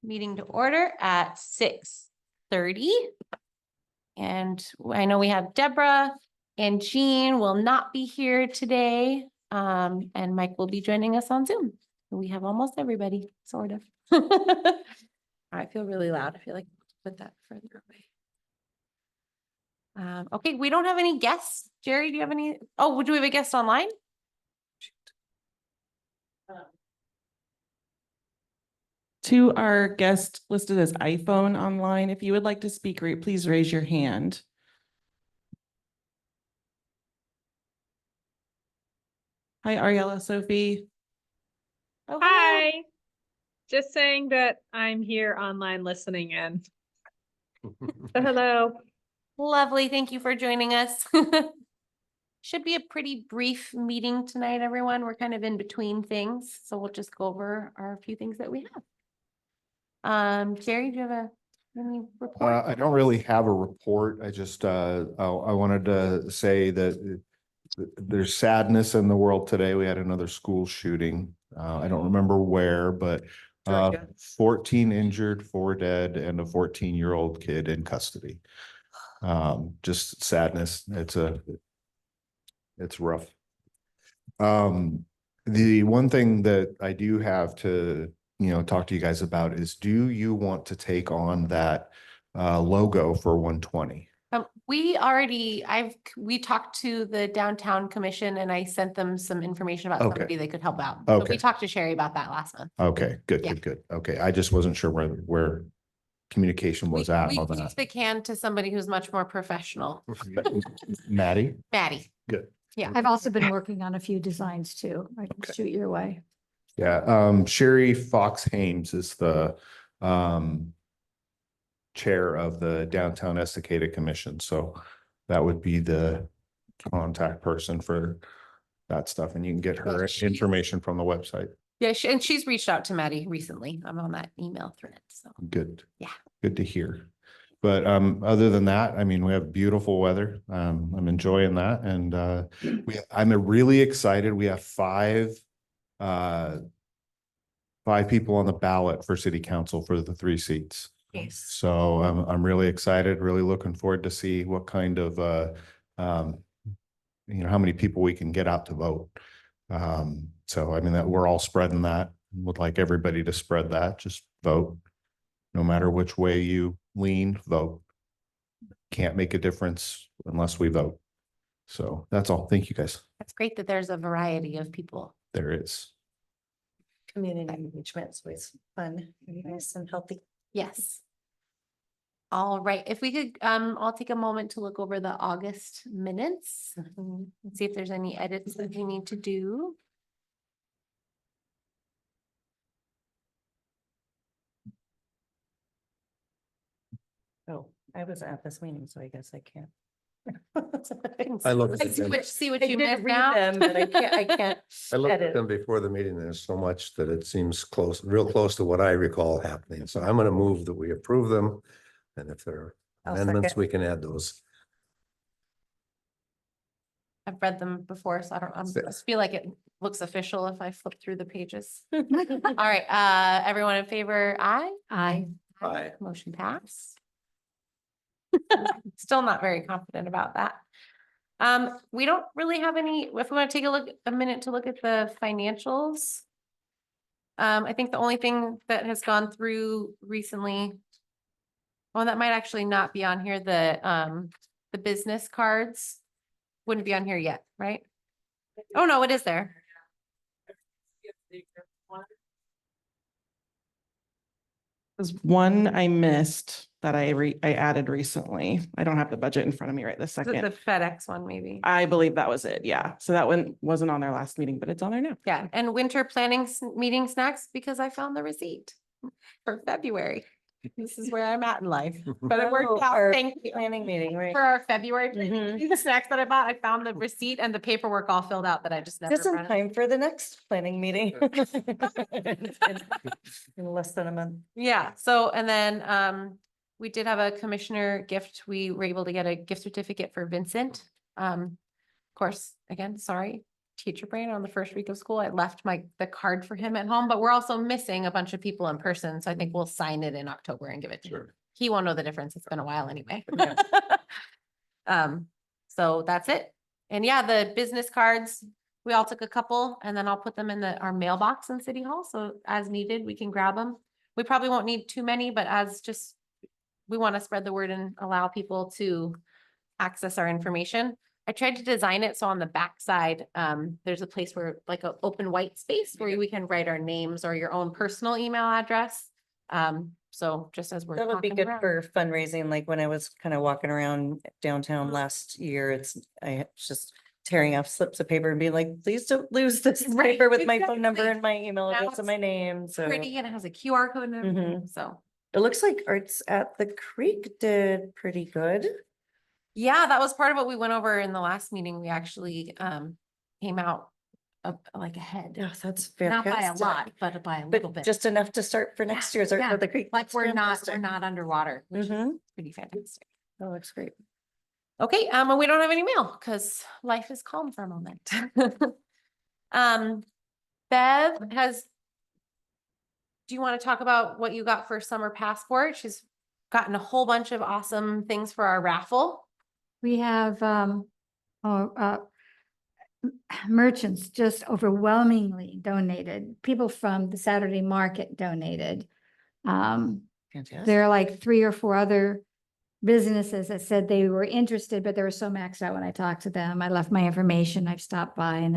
meeting to order at 6:30. And I know we have Deborah and Jean will not be here today. And Mike will be joining us on Zoom. We have almost everybody, sort of. I feel really loud. I feel like put that further away. Okay, we don't have any guests. Jerry, do you have any? Oh, do we have a guest online? To our guest listed as iPhone online, if you would like to speak, please raise your hand. Hi, Ariella, Sophie. Oh, Hi. Just saying that I'm here online listening in. So hello. lovely. Thank you for joining us. Should be a pretty brief meeting tonight, everyone. We're kind of in between things, so we'll just go over our few things that we have. Jerry, do you have any report? I don't really have a report. I just I wanted to say that there's sadness in the world today. We had another school shooting. I don't remember where, but 14 injured, 4 dead, and a 14-year-old kid in custody. Just sadness. It's rough. The one thing that I do have to, talk to you guys about is, do you want to take on that logo for 120? We talked to the downtown commission and I sent them some information about somebody that could help out. Okay. So we talked to Sherry about that last month. Okay, good, Yeah. good. Okay, I just wasn't sure where communication was at. We All kicked that. the can to somebody who's much more professional. Maddie? Maddie. Good. Yeah. I've also been working on a few designs too. I can Okay. shoot your way. Yeah, Sherry Fox Hames is the chair of the Downtown Estacada Commission. So that would be the contact person for that stuff. And you can get her information from the website. Yeah, and she's reached out to Maddie recently. I'm on that email thread, so. Good. Yeah. Good to hear. But other than that, I mean, we have beautiful weather. I'm enjoying that. And I'm really excited. We have 5 people on the ballot for city council for the 3 seats. Yes. So I'm really excited, really looking forward to see what kind of, how many people we can get out to vote. So I mean, that we're all spreading that. Would like everybody to spread that, just vote. No matter which way you lean, vote. Can't make a difference unless we vote. So that's all. Thank you guys. That's great that there's a variety of people. There is. Community engagement, so it's fun, nice and healthy. Yes. All right, if we could, I'll take a moment to look over the August minutes and see if there's any edits that we need to do. Oh, I was at this meeting, so I guess I can't. I looked I at see them. what I you did missed read now. them, but I can't. I looked at edit. them before the meeting. There's so much that it seems close, real close to what I recall happening. So I'm going to move that we approve them. And if there are I'll amendments, second. we can add those. I've read them before, so I just feel like it looks official if I flip through the pages. All right, everyone in favor, aye? Aye. Aye. Motion pass. Still not very confident about that. We don't really have any, if we want to take a minute to look at the financials. I think the only thing that has gone through recently, well, that might actually not be on here, the business cards wouldn't be on here yet, right? Oh, no, it is there. There's one I missed that I added recently. I don't have the budget in front of me right this Is it second. the FedEx one, maybe? I believe that was it. Yeah. So that one wasn't on their last meeting, but it's on there now. Yeah, and winter planning meeting snacks because I found the receipt for February. This is where I'm at in life, but it worked out. Our Thank you. planning meeting, right? For our February, Mhm. the snacks that I bought, I found the receipt and the paperwork all filled out that I just never. Just in printed. time for the next planning meeting. In less than a month. Yeah, so, and then, we did have a commissioner gift. We were able to get a gift certificate for Vincent. Of course, again, sorry, teacher brain on the first week of school. I left the card for him at home, but we're also missing a bunch of people in person. So I think we'll sign it in October and give it to him. He won't know the difference. It's been a while anyway. So that's it. And yeah, the business cards, we all took a couple and then I'll put them in our mailbox in City Hall. So as needed, we can grab them. We probably won't need too many, but we want to spread the word and allow people to access our information. I tried to design it so on the back side, there's a place where like an open white space where we can write our names or your own personal email address. So just as we're That would be talking good around. for fundraising, like when I was kind of walking around downtown Mhm. last year, I was just tearing off slips of paper and being like, please don't lose this Right, paper with my phone number exactly. and my email Now address and it's my name, so. Pretty and it has a QR code and everything, Mhm. so. It looks like Arts at the Creek did pretty good. Yeah, that was part of what we went over in the last meeting. We actually came out like ahead. Yeah, that's Not by a fantastic. lot, but by a little But bit. just enough to start for next year's Arts yeah. at the Creek. Like That's we're fantastic. not underwater, which is Mhm. pretty fantastic. That looks great. Okay, and we don't have any mail because life is calm for a moment. Bev do you want to talk about what you got for summer passport? She's gotten a whole bunch of awesome things for our raffle. We have, merchants just overwhelmingly donated. People from the Saturday market donated. Fantastic. There are like 3 or 4 other businesses that said they were interested, but they were so maxed out when I talked to them. I left my information. I've stopped by and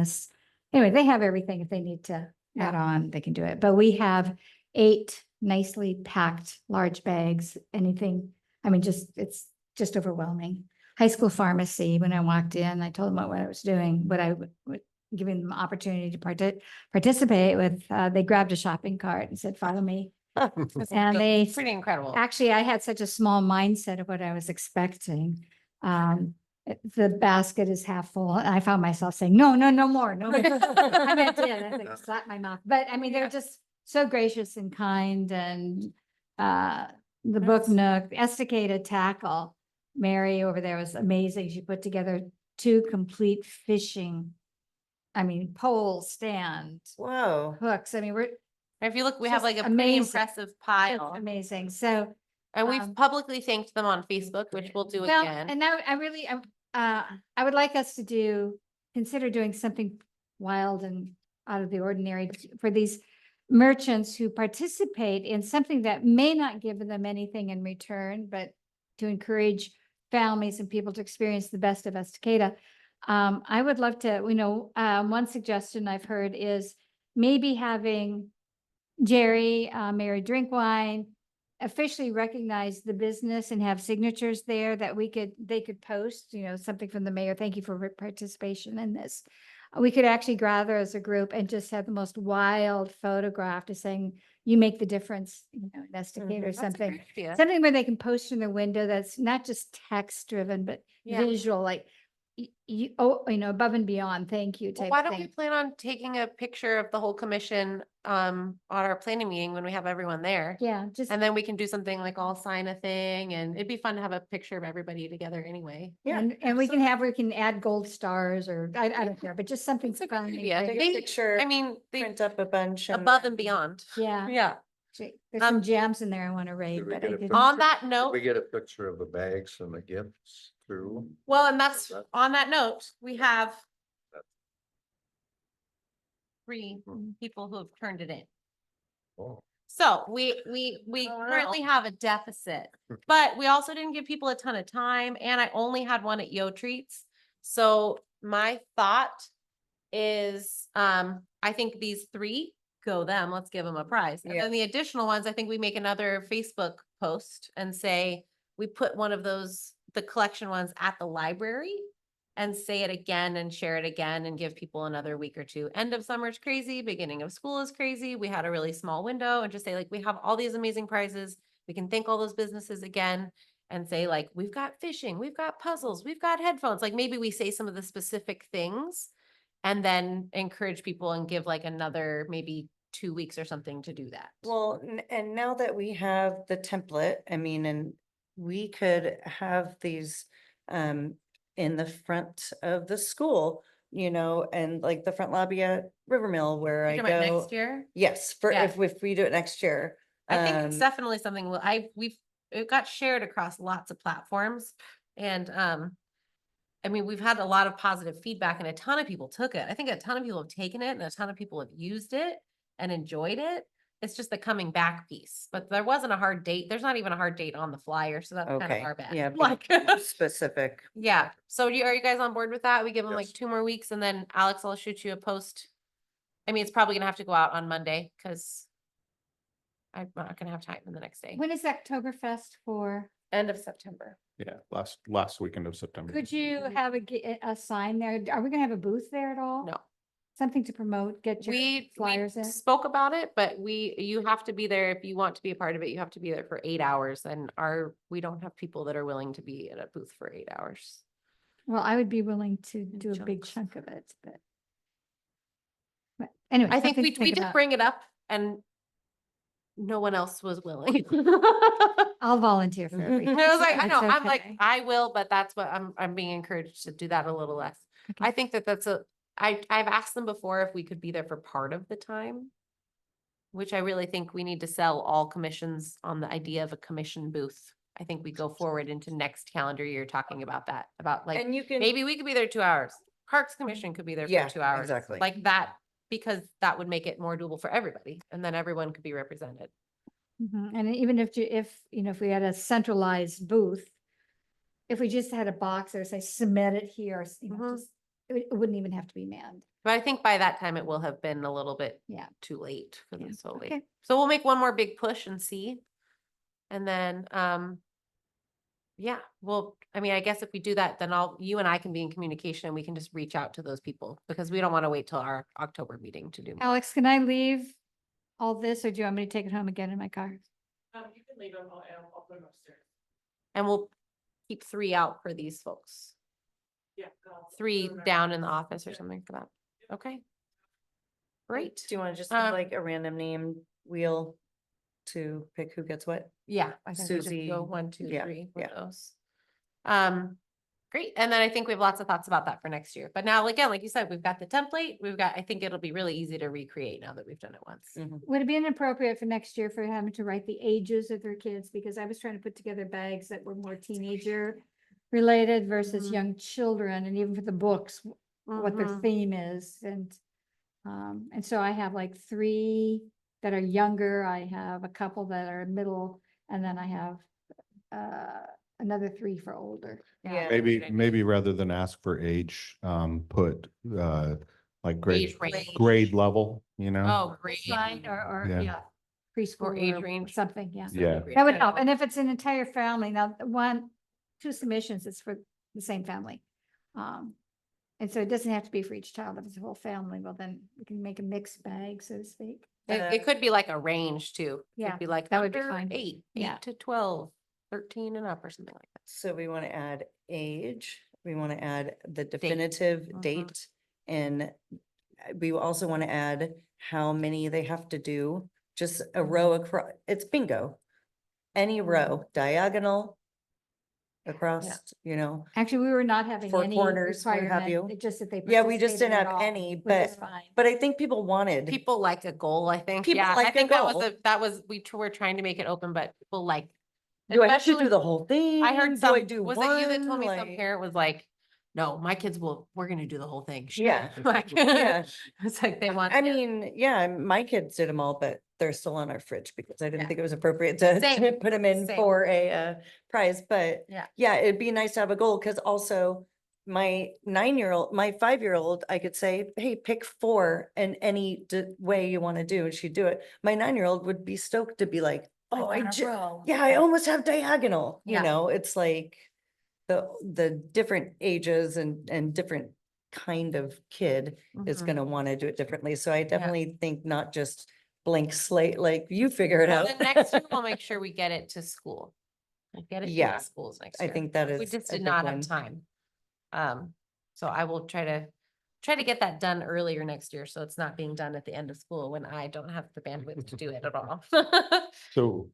anyway, they have everything. If they need to add on, they can do it. But we have 8 nicely packed large bags, anything. I mean, it's just overwhelming. High school pharmacy, when I walked in, I told them what I was doing, giving them opportunity to participate with, they grabbed a shopping cart and said, follow me. And they Pretty incredible. actually, I had such a small mindset of what I was expecting. The basket is half full and I found myself saying, no, no more, no. More." I meant it, I think slap my mouth, but I mean, they're just so gracious and kind and, the book nook, Estacada tackle, Mary over there was amazing. She put together 2 complete fishing, pole stand, Whoa. hooks. I mean, we're If you look, we have just like a pretty amazing. impressive just pile. amazing. So, And we've Um, publicly thanked them on Facebook, which we'll do well, again. and now I would like us to consider doing something wild and out of the ordinary for these merchants who participate in something that may not give them anything in return, but to encourage families and people to experience the best of Estacada. I would love to, one suggestion I've heard is maybe having Jerry, Mary Drinkwine, officially recognize the business and have signatures there that they could post, something from the mayor. Thank you for participation in this. We could actually gather as a group and just have the most wild photograph to saying, you make the difference, in Estacada or That's a something. great idea. Something where they can post in their window that's not just text driven, but Yeah. visual, like above and beyond, thank you Well, type why of don't we thing. plan on taking a picture of the whole commission on our planning meeting when we have everyone there? Yeah, just. And then we can do something like all sign a thing and it'd be fun to have a picture of everybody together anyway. Yeah, And we can add gold stars or I don't care, but just something fun. Yeah, Take a they, picture, I mean, they print up a bunch and. above and beyond. Yeah, Yeah. there's some Um, gems in there I want to raid, Did we but get I a didn't. On that Did note, we get a picture of the bags and the gifts through? well, and that's, on that note, we have 3 people who have turned it in. Oh, So we Oh, currently have a deficit, but we also didn't give people a ton of time and I only had one at Yo Treats. So my thought is, I think these 3 go them, let's give them a prize. And Yeah. then the additional ones, I think we make another Facebook post and say, we put one of those, the collection ones at the library and say it again and share it again and give people another week or 2. End of summer is crazy, beginning of school is crazy. We had a really small window and just say like, we have all these amazing prizes. We can thank all those businesses again and say like, we've got fishing, we've got puzzles, we've got headphones. Like maybe we say some of the specific things and then encourage people and give like another maybe 2 weeks or something to do that. Well, and now that we have the template, and we could have these in the front of the school you know, and like the front lobby at Rivermill where I You're talking about go. next year? Yes, for Yeah. if we do it next year. I think it's Um, definitely something it got shared across lots of platforms and, I mean, we've had a lot of positive feedback and a ton of people took it. I think a ton of people have taken it and a ton of people have used it and enjoyed it. It's just the coming back piece, but there wasn't a hard date. There's not even a hard date on the flyer, so that's kind of Okay, our bad. yeah, be Like, specific. yeah. So are you guys on board with that? We give them like Yes. 2 more weeks and then Alex, I'll shoot you a post. I mean, it's probably gonna have to go out on Monday because I'm not gonna have time in the next day. When is Oktoberfest for? End of September. Yeah, last weekend of September. Could you have a sign there? Are we gonna have a booth there at all? No. Something to promote, get your We flyers in? spoke about it, but you have to be there. If you want to be a part of it, you have to be there for 8 hours and we don't have people that are willing to be at a booth for 8 hours. Well, I would be willing to In do a big chunks. chunk of it, but anyway. I think something to we think did about. bring it up and no one else was willing. I'll volunteer for I everything. was like, I That's know, I'm like, okay. I will, but that's what I'm being encouraged to do that a little less. Okay. I think I've asked them before if we could be there for part of the time. Which I really think we need to sell all commissions on the idea of a commission booth. I think we go forward into next calendar year talking about that, about like, And you can. maybe we could be there 2 hours. Parks Commission could be there Yeah, for 2 hours. exactly. Like that, because that would make it more doable for everybody and then everyone could be represented. Mhm. And even if if we had a centralized booth, if we just had a box or say submit it here, Mhm. just, it wouldn't even have to be manned. But I think by that time it will have been a little bit Yeah. too late because Yeah, it's so okay. late. So we'll make one more big push and see. And then, yeah, well, I mean, I guess if we do that, then you and I can be in communication and we can just reach out to those people because we don't want to wait till our October meeting to do. more. Alex, can I leave all this or do you want me to take it home again in my car? You can leave them, I'll put them upstairs. And we'll keep 3 out for these folks. Yeah. 3 down in the office or something for that. Okay. Great. Do you want to just Um, like a random name wheel to pick who gets what? Yeah, I think we just Susie, go 1, 2, yeah, 3 with yeah. those. Great. And then I think we have lots of thoughts about that for next year. But now, again, like you said, we've got the template. I think it'll be really easy to recreate now that we've done it once. Would it be inappropriate for next year for having to write the ages of their kids? Because I was trying to put together bags that were more teenager related versus Mhm. young children, and even for the books, what their Mhm. theme is. And so I have like 3 that are younger. I have a couple that are middle, and then I have another 3 for older. Yeah. Maybe rather than ask for age, put, like grade, Age range. grade level, you know? Oh, great. Sign or Yeah. yeah, preschool age or range. something, yeah. Yeah. That would help. And if it's an entire family, now 2 submissions, it's for the same family. And so it doesn't have to be for each child. If it's a whole family, well, then we can make a mixed bag, so to speak. It could be like a range too. Yeah, It'd be like that would be under fine. 8 Yeah. to 12, 13 and up or something like that. So we want to add age, we want to add the definitive Mhm. date, and we also want to add how many they have to do, just a row across, it's bingo. Any row, diagonal, across, you know, Actually, we were not having 4 any corners, what have requirement, you. it's just that they. Yeah, we just participated didn't at have all, any, which is but- fine. but I think people wanted. People like a goal, I think. People Yeah, like I a think that was goal. we were trying to make it open, but people like. Do I have to do especially- the whole thing? I heard Do some, I do was it you that told one? me some Like- parent was like, no, my kids we're gonna do the whole thing. Yeah. Like, Yeah, it's like they want. I mean, yeah, my kids did them all, but they're still on our fridge because I didn't Yeah. think it was appropriate to Same, put them in same. for a prize, but Yeah. yeah, it'd be nice to have a goal, because also my 9-year-old, my 5-year-old, I could say, hey, pick 4 in any way you want to do, and she'd do it. My 9-year-old would be stoked to be like, oh, yeah, I almost have diagonal, you Yeah. know, it's like the different ages and different kind of kid is Mhm. gonna want to do it differently. So I definitely think not just blank slate, like you figure it Well, out. then next year we'll make sure we get it to school. We'll get it to Yeah, the schools next I year. think that We is just a did big not one. have time. So I will try to get that done earlier next year, so it's not being done at the end of school when I don't have the bandwidth to do it at all. So,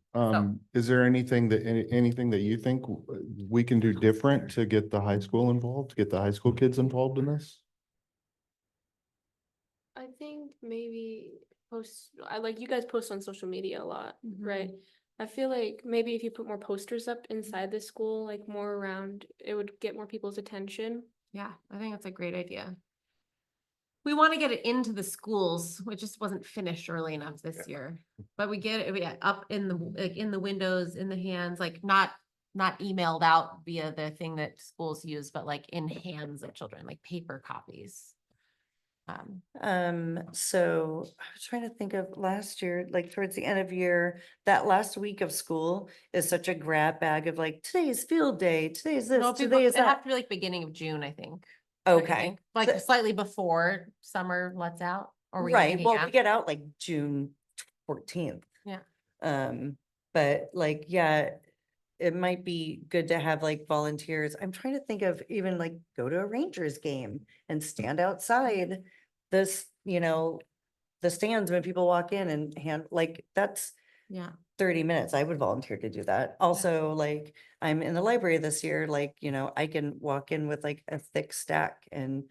is there anything anything that you think we can do different to get the high school involved, get the high school kids involved in this? maybe post, I like you guys post on social media a lot, Mm-hmm. right? I feel like maybe if you put more posters up inside the school, like more around, it would get more people's attention. Yeah, I think that's a great idea. We want to get it into the schools, which just wasn't finished early enough this year. But we get it up in the, like, in the windows, in the hands, like not emailed out via the thing that schools use, but like in hands of children, like paper copies. So I was trying to think of last year, like towards the end of year, that last week of school is such a grab bag of like, today's field day, today's No, this, today is it'd have that. to be like beginning of June, I think. Don't you Okay. think? Like So- slightly before summer lets out, or were you Right, thinking well, we after? get out like June 14th. Yeah. But like, yeah, it might be good to have like volunteers. I'm trying to think of even like go to a Rangers game and stand outside this, the stands when people walk in and hand, like, that's Yeah. 30 minutes. I would volunteer to do that. Also, like, I'm in the library this year, like, I can walk in with like a thick stack and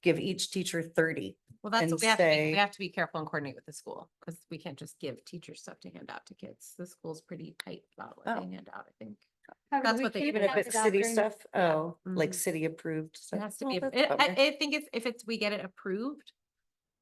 give each teacher 30. Well, that's and what we have to be, we say- have to be careful and coordinate with the school, because we can't just give teachers stuff to hand out to kids. The school's pretty tight about what Oh. they hand out, I think. However, That's we what they can't Even do. if hand it's it out city during- stuff, Yeah. oh, like Mhm. city approved It stuff. has to Well, be, that's I bummer. think if we get it approved,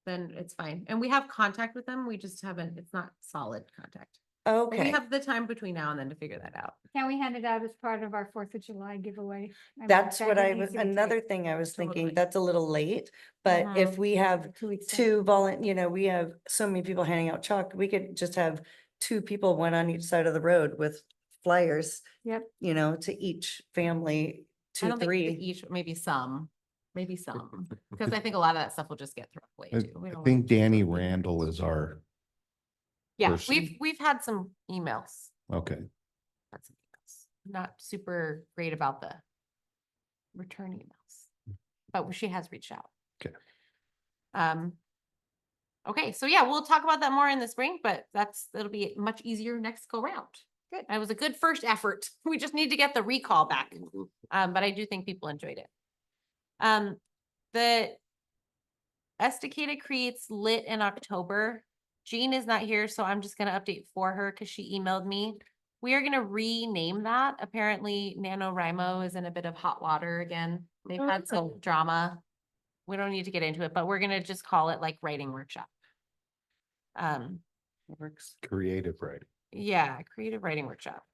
then it's fine. And we have contact with them. We just haven't, it's not solid contact. But we Okay, have the time between now and then to figure that out. Can we hand it out as part of our 4th of July giveaway? I mean, that's that what is I was, easy to take. another thing I was Totally. thinking, that's a little late, but if Mhm. we have 2 weeks. we have so many people handing out chalk, we could just have 2 people, one on each side of the road with flyers, Yep. to each family, I 2, don't think 3. each, maybe some, because I think a lot of that stuff will just get thrown away I too. We I don't think want- Danny Randall is our, Yeah, person. we've had some emails. okay. Had some emails. Not super great about the return emails, but she has reached out. Okay. Okay, so yeah, we'll talk about that more in the spring, but it'll be much easier next go round. Good. That was a good first effort. We just need to get the recall back. But I do think people enjoyed it. The Estacada creates lit in October. Jean is not here, so I'm just gonna update for her because she emailed me. We are gonna rename that. Apparently NaNoWriMo is in a bit of hot water again. They've had some drama. We don't need to get into it, but we're gonna just call it like writing workshop. Works. Creative writing. Yeah, creative writing workshop.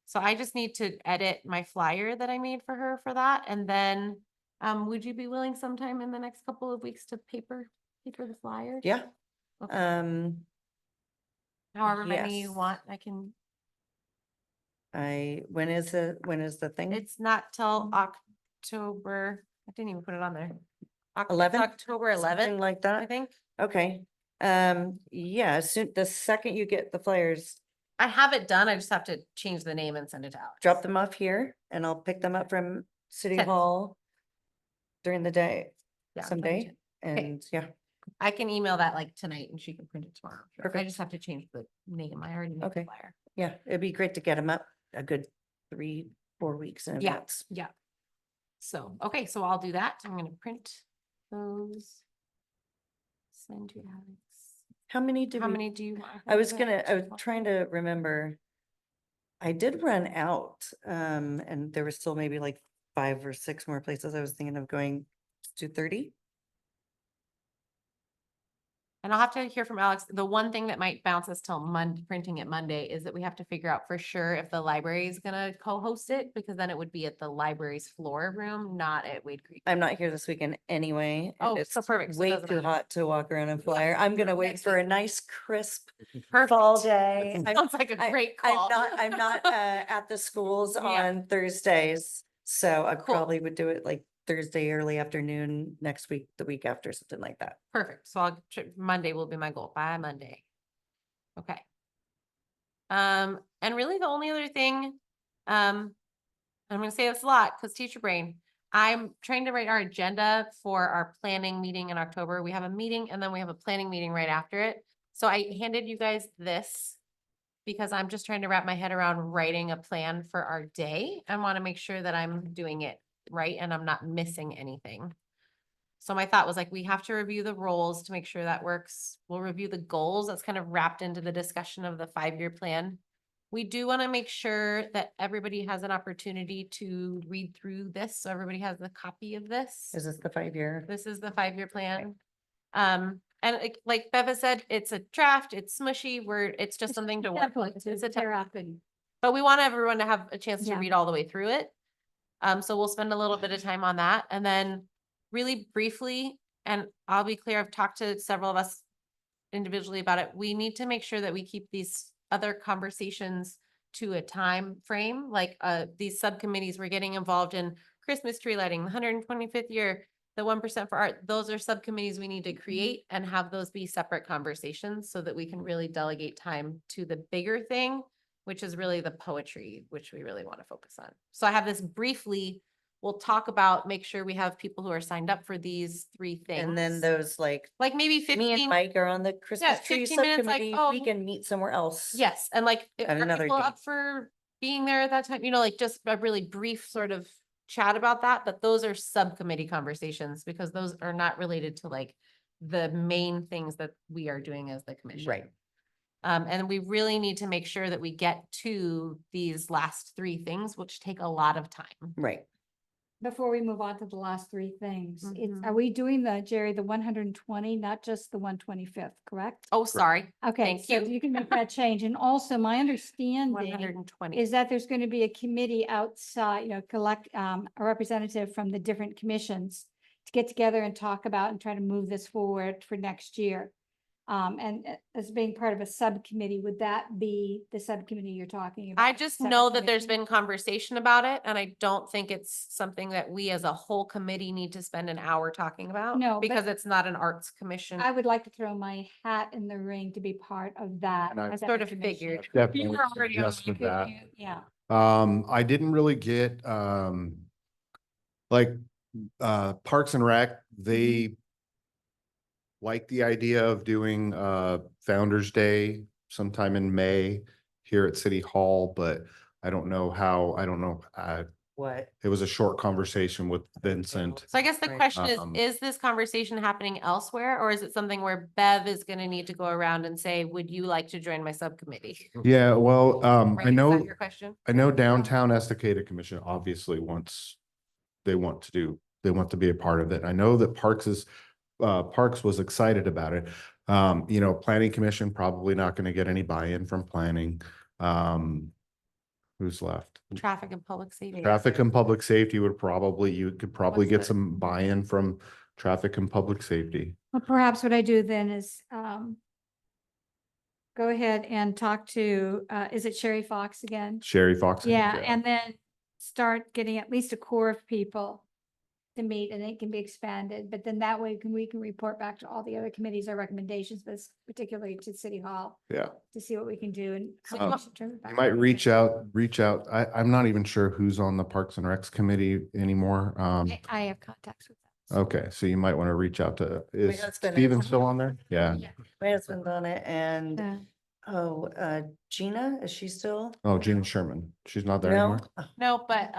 So I just need to edit my flyer that I made for her for that. And then, would you be willing sometime in the next couple of weeks to paper the flyer? Yeah. Okay. Um, However many you yes. want, I can, when is the thing? it's not till October, I didn't even put it on there. 11th? October Something 11th, like I that? think. Okay. Yeah, soon, the second you get the flyers, I have it done. I just have to change the name and send it out. drop them off here and I'll pick them up from City Okay. Hall during the day, Yeah, someday. Okay. And yeah, I can email that like tonight and she can print it tomorrow. I Perfect. just have to change the name. I already made the Okay. flyer. yeah, it'd be great to get them up a good 3-4 weeks in Yeah. advance. Yeah. So, okay, so I'll do that. I'm gonna print those. Send to Alex. How many do How we? many do you want? I was trying to remember. I did run out, and there were still maybe like 5 or 6 more places I was thinking of going to 30. And I'll have to hear from Alex. The one thing that might bounce us till printing it Monday is that we have to figure out for sure if the library is gonna co-host it, because then it would be at the library's floor room, not at Wade Creek. I'm not here this weekend anyway. and Oh, it's so perfect. So it way doesn't too matter. hot to walk around and flyer. I'm gonna wait Next for a week. nice crisp Perfect. fall day. I'm- Sounds like a great call. I'm not at the schools Yeah. on Thursdays, so I Cool. probably would do it like Thursday, early afternoon, next week, the week after, something like that. Perfect. So Monday will be my goal, by Monday. Okay. And really the only other thing, I'm gonna say this a lot, because teacher brain, I'm trying to write our agenda for our planning meeting in October. We have a meeting and then we have a planning meeting right after it. So I handed you guys this because I'm just trying to wrap my head around writing a plan for our day and want to make sure that I'm doing it right and I'm not missing anything. So my thought was like, we have to review the roles to make sure that works. We'll review the goals. That's kind of wrapped into the discussion of the 5-year plan. We do want to make sure that everybody has an opportunity to read through this. So everybody has a copy of this. Is this the 5-year? This is the 5-year plan. And like Beva said, it's a draft, it's smushy, it's just something to work. Template to It's a tear template. up and But we want everyone to have a chance to Yeah. read all the way through it. So we'll spend a little bit of time on that and then really briefly, and I'll be clear, I've talked to several of us individually about it. We need to make sure that we keep these other conversations to a time frame, like these subcommittees, we're getting involved in Christmas tree lighting, the 125th year, the 1% for art. Those are subcommittees we need to create and have those be separate conversations so that we can really delegate time to the bigger thing, which is really the poetry, which we really want to focus on. So I have this briefly, we'll talk about, make sure we have people who are signed up for these 3 things. And then those like, like maybe me 15. and Mike are on the Christmas tree 15 minutes, like, subcommittee. oh, We can meet somewhere else. Yes, and like, At are another people date. up for being there at that time? Like just a really brief sort of chat about that, but those are subcommittee conversations because those are not related to like the main things that we are doing as the commission. Right. And we really need to make sure that we get to these last 3 things, which take a lot of time. Right. before we move on to the last 3 things, it's, Mhm. are we doing Jerry, the 120, not just the 125th, correct? Oh, sorry, Okay, thank so you. you can make that change. And also my understanding 120. is that there's going to be a committee outside, collect a representative from the different commissions to get together and talk about and try to move this forward for next year. And as being part of a subcommittee, would that be the subcommittee you're talking about? I just Separate know that there's commission? been conversation about it, and I don't think it's something that we as a whole committee need to spend an hour talking about. No, but- because it's not an arts commission. I would like to throw my hat in the ring to be part of that. And I sort of commission. figured. Definitely You were already on suggested Could that. you- Yeah. I didn't really get, like, Parks and Rec, they like the idea of doing, Founder's Day sometime in May here at City Hall, but I don't know how, What? it was a short conversation with Vincent. So I guess the Right. question Um, is this conversation happening elsewhere, or is it something where Bev is gonna need to go around and say, would you like to join my subcommittee? Yeah, well, Right, I is that know, your question? I know Downtown Estacada Commission obviously they want to be a part of it. I know that Parks was excited about it. Planning Commission, probably not going to get any buy-in from planning. Who's left? Traffic and public safety. Traffic and Public Safety you could probably What's get the- some buy-in from Traffic and Public Safety. Well, perhaps what I do then is go ahead and talk to, is it Sherry Fox again? Sherry Fox. Yeah, and then start getting at least a core of people to meet, and it can be expanded, but then that way we can report back to all the other committees our recommendations, this particularly to City Hall, Yeah. to see what we can do and. So how you we want- should turn it You back. might reach out. I'm not even sure who's on the Parks and Recs committee anymore. I have contacts with them. Okay, so you might want to reach out to, is husband Steven is- still on there? Yeah. My husband's on it and, Uh, Gina, is she still? Oh, Gina Sherman. She's not there No, anymore? Oh, No, but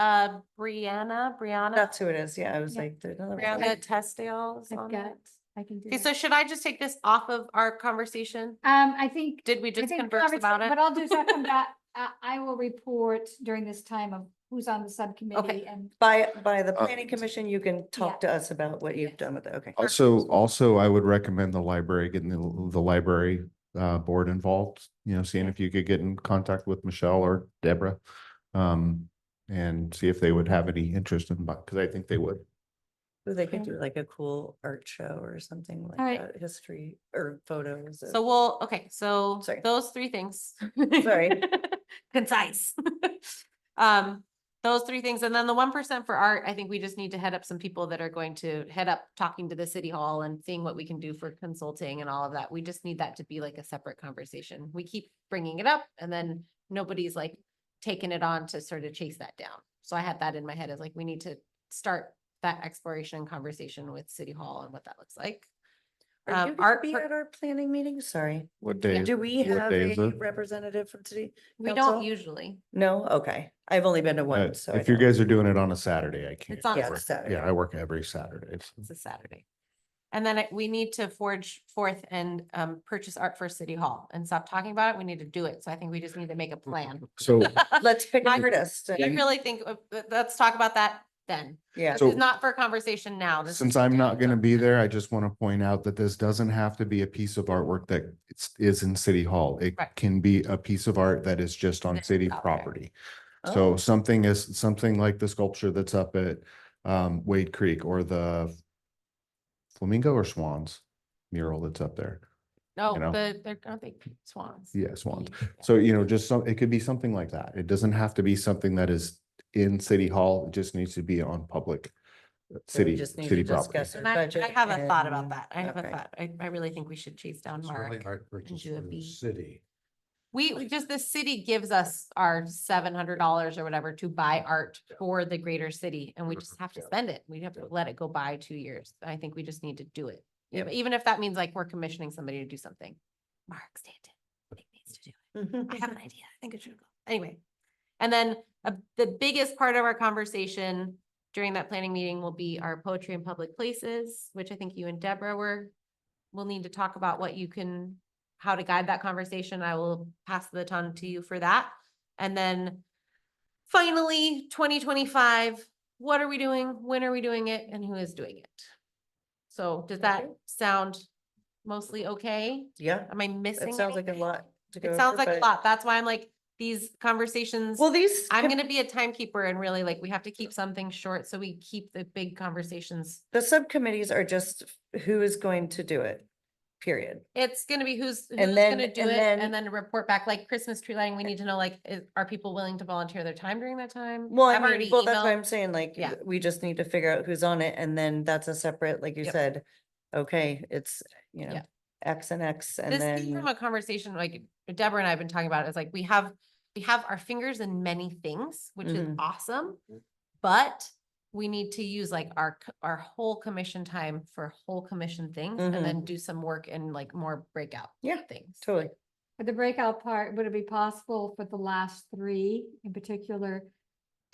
Brianna, that's who it is. Yeah, I was Yeah. like, there's another one. Brianna Testale is I've on got, it. I can do Okay, that. so should I just take this off of our conversation? I think. Did we I just think converse conversa- about it? What I'll do is I'll come back, I will report during this time of who's on the subcommittee and. By the Uh, planning commission, you can talk to us about what you've done with it. Okay. Also, I would recommend the library, getting the library board involved, seeing if you could get in contact with Michelle or Deborah. And see if they would have any interest in, because I think they would. Ooh, they could Okay. do like a cool art show or something like right. that, history or photos. of- So so Sorry. those 3 things. Sorry. Concise. Those 3 things. And then the 1% for art, I think we just need to head up some people that are going to head up talking to the city hall and seeing what we can do for consulting and all of that. We just need that to be like a separate conversation. We keep bringing it up and then nobody's like taking it on to sort of chase that down. So I had that in my head as like, we need to start that exploration conversation with city hall and what that looks like. Are you gonna art be per- at our planning meeting? Sorry. What day? Do we what have day is a it? representative from city? We Council? don't usually. No? Okay. I've only been to one, so. I If you don't- guys are doing it on a Saturday, I can't. It's on Yeah, work. it's Saturday. Yeah, I work every Saturday. so. It's a Saturday. And then we need to forge forth and purchase art for City Hall and stop talking about it. We need to do it. So I think we just need to make a plan. So, Let's pick I- an artist. I and- really think, let's talk about that then. Yeah. This So- is not for conversation now. This since is I'm not down gonna the be road. there, I just want to point out that this doesn't have to be a piece of artwork that is in City Hall. It Right. can be a piece of art that is just on That's city out there. property. Oh. So something like the sculpture that's up at Wade Creek, or the flamingo or swans mural that's up there. No, know? aren't they swans? Yeah, swans. Yeah. So, just it could be something like that. It doesn't have to be something that is in City Hall. It just needs to be on public So we just need to property. discuss our And I budget have a thought about and- that. I have a okay. thought. I really think we should chase down It's really Mark. art purchase do a for the B. city. We just, the city gives us our $700 or whatever to buy art for the greater city, and we just have to Yeah. spend it. We have to let it go by 2 years. I think we just need to do it. Yep. Even if that means like we're commissioning somebody to do something. Mark Stanton, I think needs to do it. I have an idea. I think it should go. Anyway. And then the biggest part of our conversation during that planning meeting will be our poetry in public places, which I think you and Deborah will need to talk about how to guide that conversation. I will pass the baton to you for that. And then finally, 2025, what are we doing? When are we doing it? And who is doing it? So does that Okay. sound mostly okay? Yeah, Am I missing? that sounds like a anything? lot to go It sounds over, like a but- lot. That's why I'm like, these conversations, Well, these. I'm could- gonna be a timekeeper and really like, we have to keep something short so we keep the big conversations. The subcommittees are just who is going to do it, period. It's gonna be who's then- gonna do and it then- and then report back, like Christmas tree lighting, we need to know, like, are people willing to volunteer their time during that time? Well, I I've mean, already well, that's what emailed- I'm saying, like, Yeah. we just need to figure out who's on it, and then that's a separate, like you Yep. said, okay, it's, Yeah. X and X, and This came from then, a conversation, like Deborah and I have been talking about, it. It's like, we have our fingers in many things, which is Mhm. awesome. But we need to use like our whole commission time for whole commission things and Mhm. then do some work and like more breakout Yeah, things. totally. For the breakout part, would it be possible for the last three in particular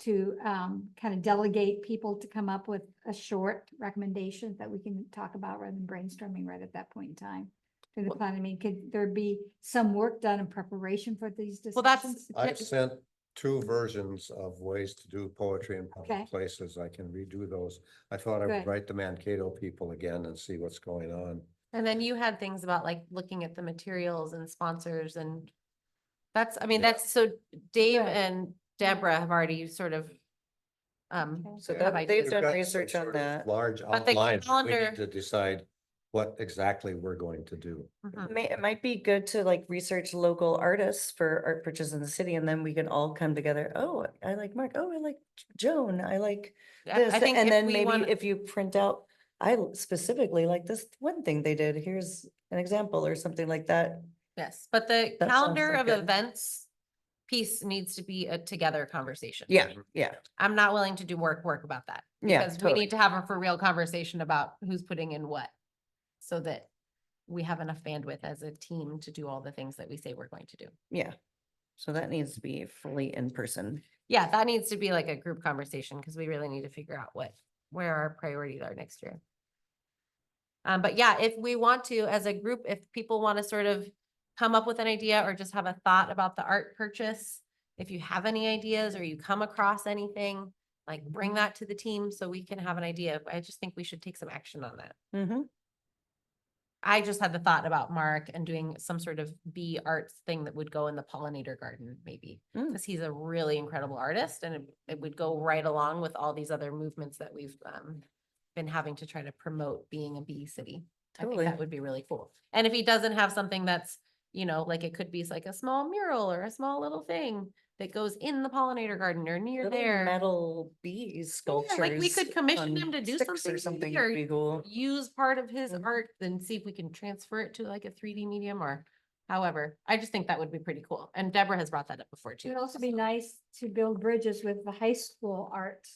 to kind of delegate people to come up with a short recommendation that we can talk about rather than brainstorming right at that point in time? For the plan, I mean, could there be some work done in preparation for these Well, that's- discussions? I've sent 2 versions of ways to do poetry in Okay. public places. I can redo those. I thought I Good. would write the Mankato people again and see what's going on. And then you had things about like looking at the materials and sponsors and I mean, Yeah. that's so Dave Good. and Deborah have already sort of So have they've ideas. done We've got some research on sort of that. Large But the outlines. We calendar- need to decide what exactly we're going to do. Mhm. It might be good to like research local artists for art purchase in the city, and then we can all come together. Oh, I like Mark. Oh, I like Joan. I like this. I think And if then we maybe want, if you print out, specifically like this one thing they did, here's an example or something like that. yes, but the That sounds calendar like of good. events piece needs to be a together conversation. Yeah, yeah, I'm not willing to do work about that. Yeah, Because we totally. need to have a for real conversation about who's putting in what. So that we have enough bandwidth as a team to do all the things that we say we're going to do. yeah. So that needs to be fully in person. Yeah, that needs to be like a group conversation because we really need to figure out where our priorities are next year. But yeah, if we want to, as a group, if people want to sort of come up with an idea or just have a thought about the art purchase, if you have any ideas or you come across anything, like bring that to the team so we can have an idea. I just think we should take some action on that. Mm-hmm. I just had the thought about Mark and doing some sort of bee arts thing that would go in the pollinator garden, maybe. Mm. Because he's a really incredible artist and it would go right along with all these other movements that we've been having to try to promote being a bee city. I think Totally. that would be really cool. And if he doesn't have something that's, like it could be like a small mural or a small little thing that goes in the pollinator garden or near Little there. metal bees sculptures. like we could commission on him to do sticks something or something or would be cool. use part of his Mhm. art, then see if we can transfer it to like a 3D medium or however. I just think that would be pretty cool. And Deborah has brought that up before It too. would also be nice to build bridges with the high school art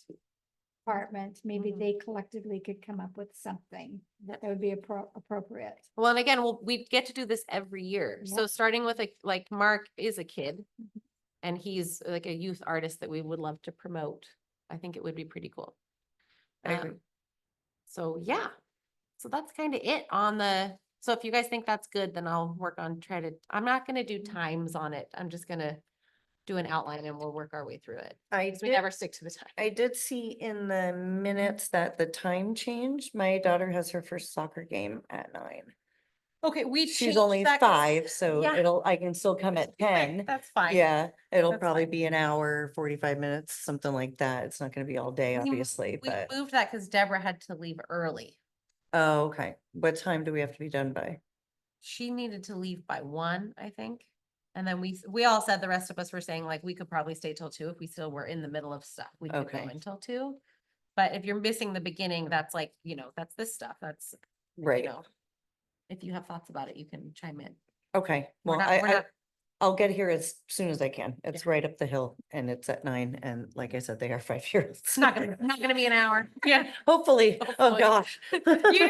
department. Maybe Mhm. they collectively could come up with something Yep. that would be appropriate. Well, and again, we get to do this every year. So Yep. starting with like Mark is a kid and he's like a youth artist that we would love to promote. I think it would be pretty cool. I agree. So yeah, So that's kind of it on the, so if you guys think that's good, then I'll work on I'm not gonna do times on it. I'm just gonna do an outline and we'll work our way through it. I 'Cause we did, never stick to the time. I did see in the minutes that the time changed. My daughter has her first soccer game at 9. Okay, we She's changed only that 'cause- 5, so Yeah. I can still come at Okay, 10. that's fine. Yeah, it'll That's probably fine. be an hour, 45 minutes, something like that. It's not gonna be all day, We- obviously, We but, moved that because Deborah had to leave early. oh, okay. What time do we have to be done by? She needed to leave by 1, I think. And then we all said, the rest of us were saying like, we could probably stay till 2 if we still were in the middle of stuff. We could go Okay. until 2. But if you're missing the beginning, that's like, that's this stuff. That's, Right, if you have thoughts about it, you can chime in. okay. We're Well, not- we're not- I'll get here as soon as I can. It's right up the hill and it's at 9. And like I said, they are 5 years. It's not gonna be an hour. Yeah. Hopefully, oh Hopefully. gosh. You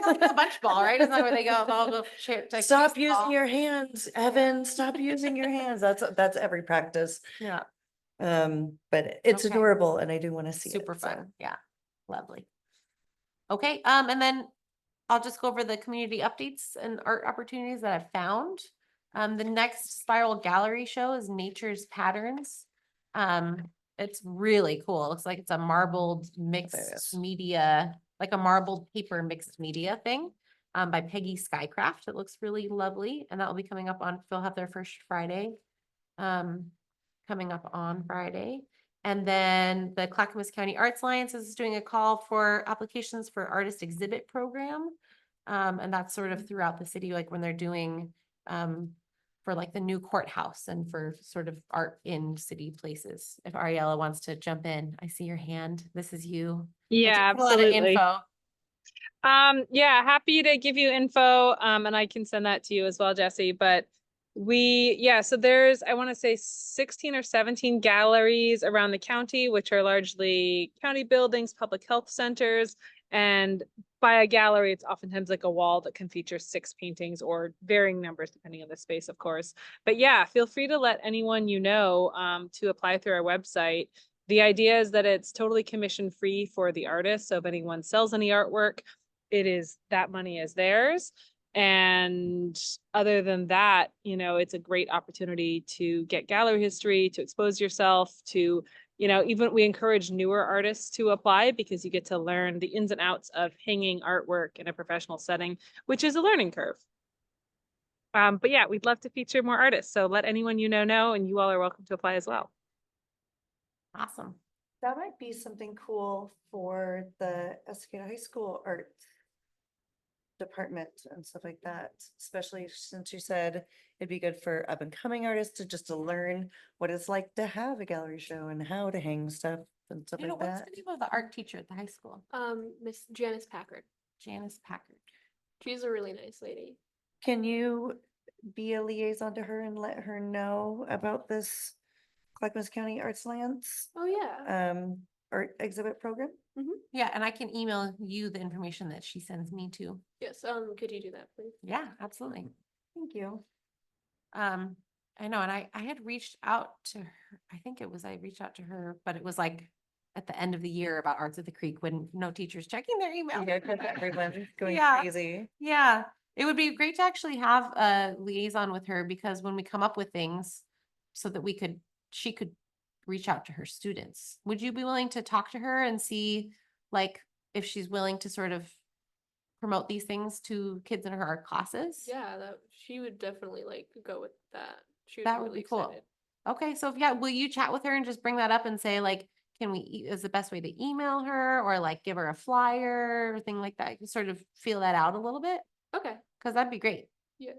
know the bunch ball, right? Isn't that where they go? I'll go share. like, Stop chase the using ball. your hands, Evan, stop using your hands. That's every practice. Yeah, But it's Okay. adorable and I do want to see it. super so. fun. Yeah, lovely. Okay, and then I'll just go over the community updates and art opportunities that I've found. The next Spiral Gallery show is Nature's Patterns. It's really cool. It looks like it's a marbled mixed is. media, like a marbled paper mixed media thing. By Peggy Skycraft. It looks really lovely, and that will be coming up on. They'll have their first Friday. Coming up on Friday. And then the Clackamas County Arts Alliance is doing a call for applications for artist exhibit program. And that's sort of throughout the city, like when they're doing for like the new courthouse and for sort of art in city places. If Ariella wants to jump in, I see your hand. This is you. Yeah, It's a lot of absolutely. info. Yeah, happy to give you info, and I can send that to you as well, Jesse, but so there's, I want to say 16 or 17 galleries around the county, which are largely county buildings, public health centers, and by a gallery, it's oftentimes like a wall that can feature 6 paintings or varying numbers depending on the space, of course. But yeah, feel free to let anyone you know to apply through our website. The idea is that it's totally commission free for the artist. So if anyone sells any artwork, that money is theirs. And other than that, it's a great opportunity to get gallery history, to expose yourself to, even we encourage newer artists to apply because you get to learn the ins and outs of hanging artwork in a professional setting, which is a learning curve. But yeah, we'd love to feature more artists. So let anyone you know, and you all are welcome to apply as well. Awesome. That might be something cool for the Estacada High School art department and stuff like that, especially since you said it'd be good for up and coming artists to learn what it's like to have a gallery show and how to hang stuff and stuff You know, like what's that. the name of the art teacher at the high school? Miss Janice Packard. Janice Packard. She's a really nice lady. Can you be a liaison to her and let her know about this Clackamas County Arts Alliance Oh, yeah. art exhibit program? Yeah, and I can email you the information that she sends me too. Yes, could you do that, please? Yeah, absolutely. Thank you. I know, and I had reached out to her, I think I reached out to her, but it was like at the end of the year about Arts at the Creek when no teachers checking their email. Yeah, 'cause everyone's going Yeah. crazy. Yeah, it would be great to actually have a liaison with her because when we come up with things so that she could reach out to her students. Would you be willing to talk to her and see like if she's willing to sort of promote these things to kids in her art classes? Yeah, she would definitely like go with that. She That be would really be cool. excited. Okay, so will you chat with her and just bring that up and say like, is the best way to email her or like give her a flyer or thing like that? You can sort of feel that out a little bit, Okay. because that'd be great. Yeah.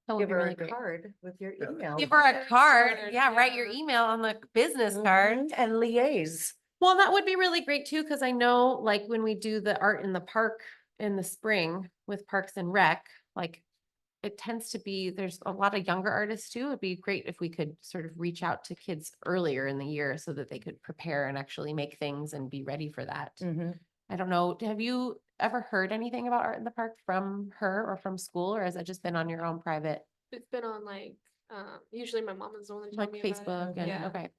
That would Give be her really a great. card with your email. Give her a Yes, card. card, Yeah, write your yeah. email on the business card. And liaise. Well, that would be really great too, because I know like when we do the art in the park in the spring with Parks and Rec, like it tends to be, there's a lot of younger artists too. It'd be great if we could sort of reach out to kids earlier in the year so that they could prepare and actually make things and be ready for that. I don't know. Have you ever heard anything about Art in the Park from her or from school, or has it just been on your own private, It's been on like, usually my mom is the one that like told me about it. Facebook and, Yeah. okay.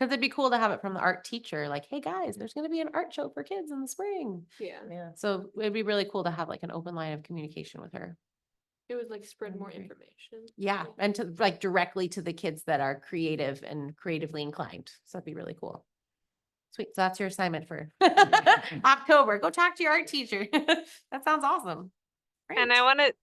Cause it'd be cool to have it from the art teacher, like, hey, guys, there's gonna be an art show for kids in the spring. Yeah, Yeah. So it'd be really cool to have like an open line of communication with her. it would like spread more Great. information. Yeah, and to like directly to the kids that are creative and creatively inclined. So that'd be really cool. Sweet. So that's your assignment for October. Go talk to your art teacher. That sounds awesome. And Great. I want to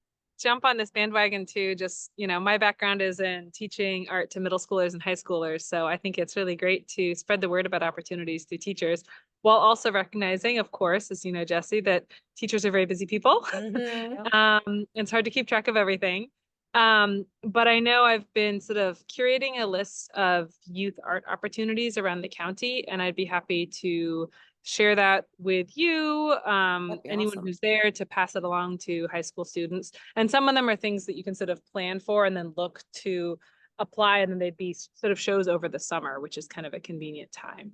jump on this bandwagon too. Just, my background is in teaching art to middle schoolers and high schoolers. So I think it's really great to spread the word about opportunities to teachers while also recognizing, of course, as you know, Jesse, that teachers are very busy people. It's hard to keep track of everything. But I know I've been sort of curating a list of youth art opportunities around the county, and I'd be happy to share that with you, That'd be anyone awesome. who's there, to pass it along to high school students. And some of them are things that you can sort of plan for and then look to apply, and then they'd be sort of shows over the summer, which is kind of a convenient time.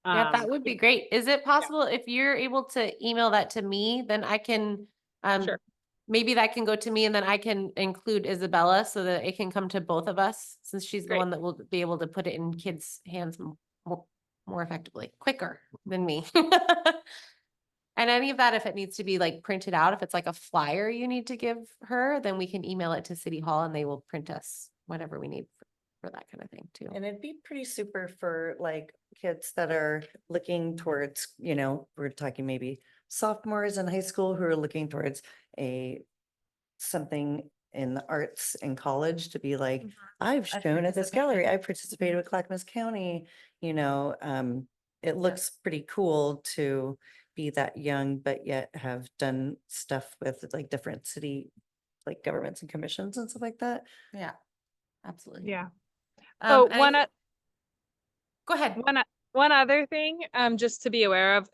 Yeah, that would be great. Is it possible if you're able to email that to me, then I can, Sure. maybe that can go to me and then I can include Isabella so that it can come to both of us, since she's the Great. one that will be able to put it in kids' hands more effectively, quicker than me. And any of that, if it needs to be like printed out, if it's like a flyer you need to give her, then we can email it to City Hall and they will print us whatever we need for that kind of thing too. And it'd be pretty super for like kids that are looking towards, we're talking maybe sophomores in high school who are looking towards something in the arts in college to be like, I've shown at this gallery, I participated with Clackamas County, it looks pretty cool to be that young, but yet have done stuff with like different city, like governments and commissions and stuff like that. Yeah, absolutely. Yeah. And Go ahead. One other thing, just to be aware of,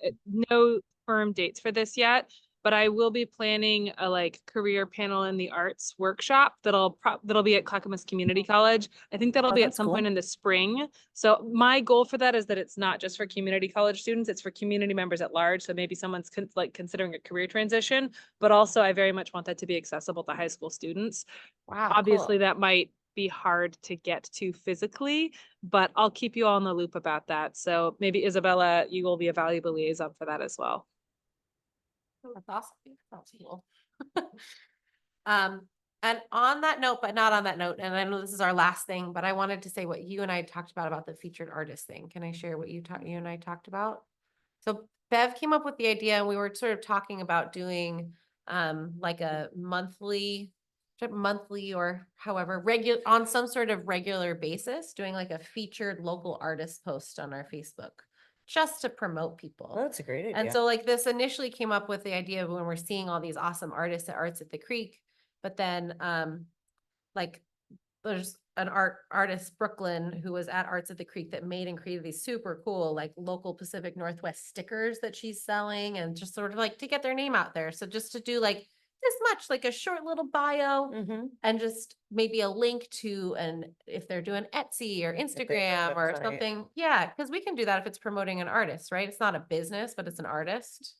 no firm dates for this yet, but I will be planning a like career panel in the arts workshop that'll be at Clackamas Community College. I think that'll Oh, be at that's some cool. point in the spring. So my goal for that is that it's not just for community college students, it's for community members at large. So maybe someone's considering a career transition, but also I very much want that to be accessible to high school students. Wow. Obviously, cool. that might be hard to get to physically, but I'll keep you all in the loop about that. So maybe Isabella, you will be a valuable liaison for that as well. That's awesome. That's cool. And on that note, but not on that note, and I know this is our last thing, but I wanted to say what you and I talked about the featured artist thing. Can I share what you and I talked about? So Bev came up with the idea, and we were sort of talking about doing like a monthly or however regular on some sort of regular basis, doing like a featured local artist post on our Facebook just to promote people. Well, that's a great idea. And so like this initially came up with the idea of when we're seeing all these awesome artists at Arts at the Creek, but then like there's an artist, Brooklyn, who was at Arts at the Creek that made and created these super cool, like local Pacific Northwest stickers that she's selling, and just sort of like to get their name out there. So just to do like this much, like a short little bio and just maybe a link to, and if they're doing Etsy or they have a Instagram or website. something. Yeah. Cause we can do that if it's promoting an artist, right? It's not a business, but it's an artist.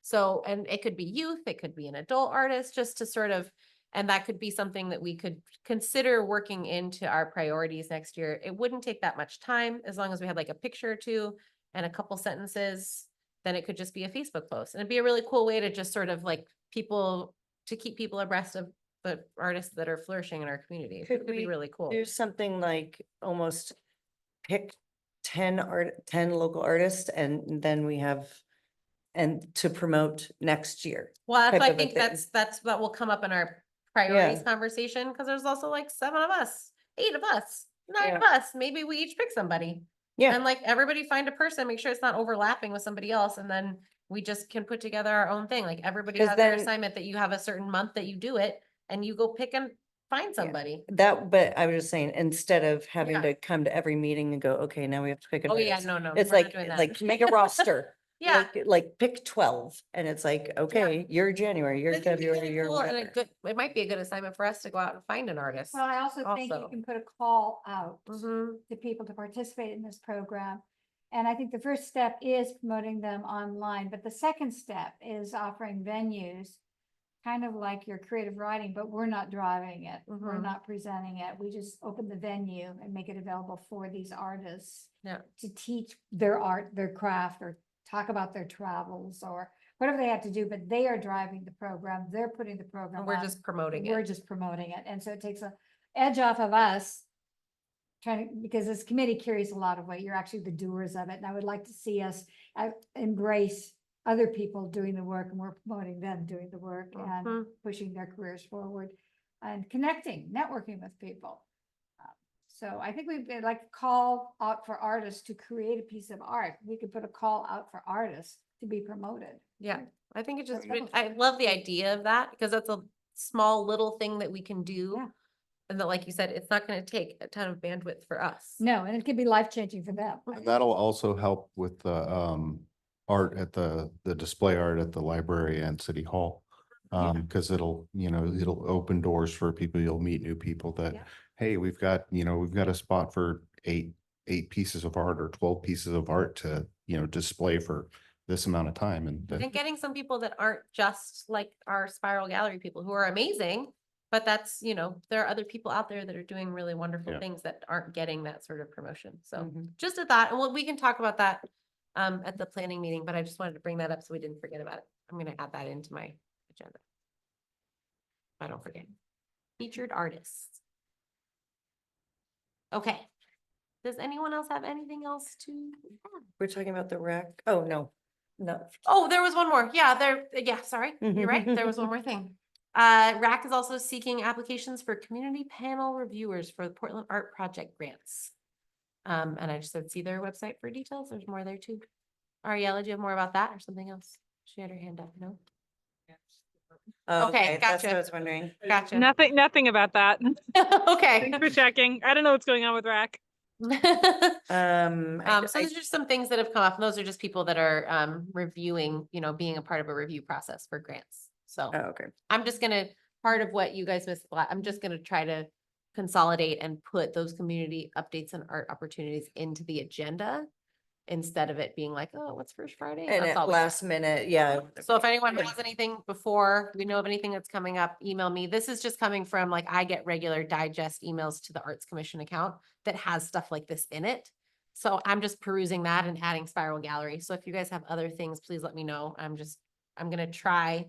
So, and it could be youth, it could be an adult artist, just to sort of, and that could be something that we could consider working into our priorities next year. It wouldn't take that much time as long as we had like a picture or two and a couple sentences, then it could just be a Facebook post. And it'd be a really cool way to just sort of like to keep people abreast of the artists that are flourishing in our community. It Could could be we really cool. do something like almost pick 10 local artists and then we have, and to promote next year? Well, type I of a think thing. that will come up in our priorities Yeah. conversation, because there's also like 7 of us, 8 of us, 9 of Yeah. us. Maybe we each pick somebody. Yeah. And like everybody find a person, make sure it's not overlapping with somebody else, and then we just can put together our own thing. Like everybody 'Cause has their then- assignment that you have a certain month that you do it, and you go pick and find Yeah. somebody. But I was just saying, instead of having Yeah. to come to every meeting and go, okay, now we have to pick an Oh yeah, artist. no, It's we're not like, doing that. like make a roster. Yeah. Like pick 12 and it's like, okay, you're January, you're I think it'd be February, really you're cool, and whatever. it might be a good assignment for us to go out and find an artist. Well, I also think you Also. can put a call out Mhm. to people to participate in this program. And I think the first step is promoting them online, but the second step is offering venues kind of like your creative writing, but we're not driving it. We're Mhm. not presenting it. We just open the venue and make it available for these artists Yeah. to teach their art, their craft, or talk about their travels or whatever they have to do, but they are driving the program. They're putting the program And we're on. just promoting We're it. just promoting it. And so it takes a edge off of us trying, because this committee carries a lot of weight. You're actually the doers of it. And I would like to see us embrace other people doing the work, and we're promoting them doing the work and Mhm. pushing their careers forward and connecting, networking with people. So I think we'd like call out for artists to create a piece of art. We could put a call out for artists to be promoted. Yeah, I think it just, That was- I love the idea of that because that's a small little thing that we can do. Yeah. And that, like you said, it's not gonna take a ton of bandwidth for us. No, and it could be life-changing for them. And that'll also help with the art at the display art at the library and city hall. Because it'll open doors for people. You'll meet new people that, Yeah. hey, we've got a spot for eight pieces of art or 12 pieces of art to, display for this amount of time. And And getting some people that aren't just like our spiral gallery people who are amazing, but that's, there are other people out there that are doing really wonderful Yeah. things that aren't getting that sort of promotion. So Mhm. just a thought, and we can talk about that at the planning meeting, but I just wanted to bring that up so we didn't forget about it. I'm gonna add that into my agenda. I don't forget. Featured artists. Okay. Does anyone else have anything else to add? We're talking about the rec. Oh, no, no. Oh, there was one more. Yeah, sorry. You're right. There was one more thing. RAC is also seeking applications for community panel reviewers for the Portland Art Project grants. And I just said, see their website for details. There's more there too. Ariella, do you have more about that or something else? She had her hand up, no? Oh, Okay, that's what gotcha. I was wondering. Gotcha. Nothing about that. Okay. Thanks for checking. I don't know what's going on with RAC. So there's just some things that have come up, and those are just people that are reviewing, being a part of a review process for grants. So Oh, okay. I'm just gonna, part of what you guys missed, I'm just gonna try to consolidate and put those community updates and art opportunities into the agenda instead of it being like, oh, what's First Friday? And That's at all we- last minute, yeah. So if anyone has anything before, we know of anything that's coming up, email me. This is just coming from I get regular digest emails to the Arts Commission account that has stuff like this in it. So I'm just perusing that and adding Spiral Gallery. So if you guys have other things, please let me know. I'm gonna try.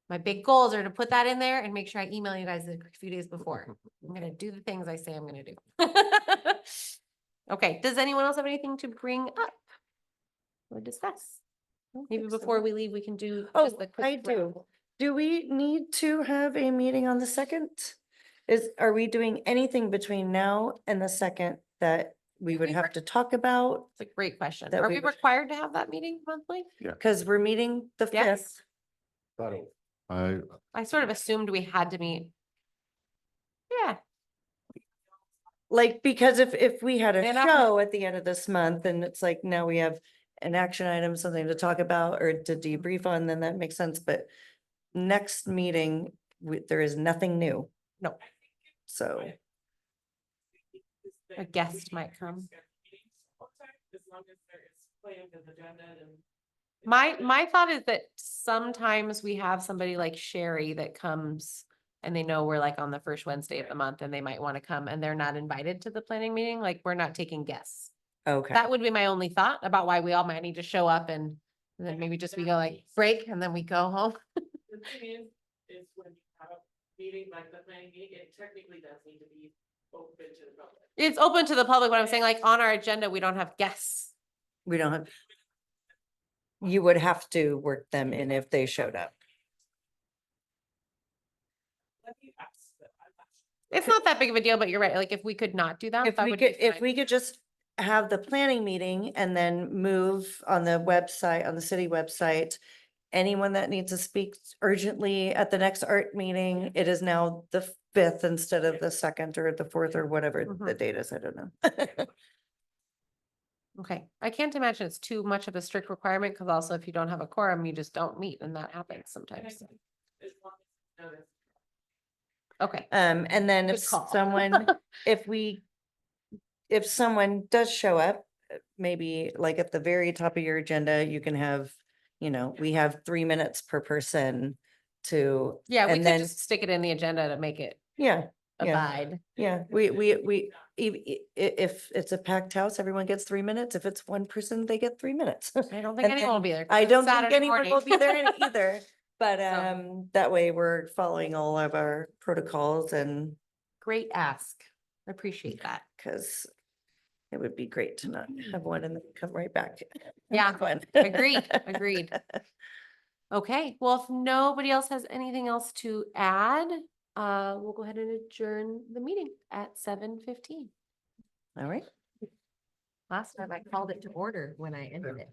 My big goals are to put that in there and make sure I email you guys a few days before. I'm gonna do the things I say I'm gonna do. Okay, does anyone else have anything to bring up or discuss? Maybe think so. before we leave, we can do. Oh, just a quick I do. wrap. Do we need to have a meeting on the 2nd? Are we doing anything between now and the 2nd that we would We have were- to talk about? It's a great question. That Are we we would- required to have that meeting monthly? Because we're meeting the Yes. 5th. I sort of assumed we had to meet. Yeah, Like, because if we had a They're not- show at the end of this month and it's like, now we have an action item, something to talk about or to debrief on, then that makes sense. But next meeting, there is nothing new. No. So, a guest might come. My thought is that sometimes we have somebody like Sherry that comes and they know we're on the first Wednesday of the month and they might want to come and they're not invited to the planning meeting, we're not taking guests. okay. That would be my only thought about why we all might need to show up and then maybe just we go break and then we go home. The thing is when you have a meeting like the planning meeting, it technically does need to be open to the public. It's open to the public, but I'm saying on our agenda, we don't have guests. We don't have. You would have to work them in if they showed up. It's not that big of a deal, but you're right. If we could not do that, If that we would be could, if fine. we could just have the planning meeting and then move on the website, on the city website. Anyone that needs to speak urgently at the next art meeting, it is now the 5th instead of the 2nd or the 4th or whatever the date is, I don't know. Okay, I can't imagine it's too much of a strict requirement, because also if you don't have a quorum, you just don't meet, and that happens sometimes. Okay, And then if Good call. someone, if someone does show up, maybe at the very top of your agenda, you can have, we have 3 minutes per person to. Yeah, we and could then- just stick it in the agenda to make it Yeah, yeah, abide. yeah. If it's a packed house, everyone gets 3 minutes. If it's one person, they get 3 minutes. I don't think And anyone then will be there. I don't think Saturday anyone morning. will be there either. But So- that way we're following all of our protocols and Great ask. I appreciate that. because it would be great to not have one and then come right back. Yeah, Fun. agreed, agreed. Okay, well, if nobody else has anything else to add, we'll go ahead and adjourn the meeting at 7:15. All right. Last time I called it to order when I ended it.